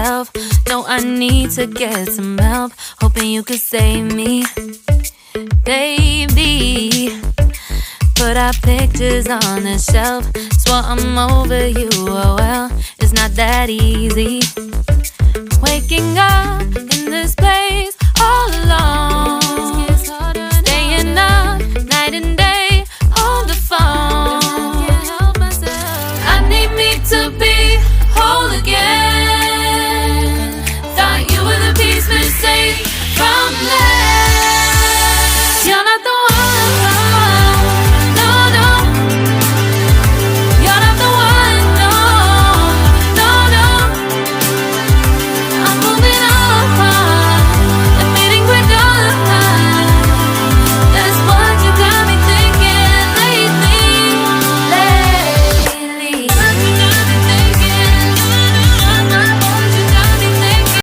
myself. No, I need to get some help. Hoping you could save me, baby. Put our pictures on the shelf. Swore I'm over you, oh well, it's not that easy. Waking up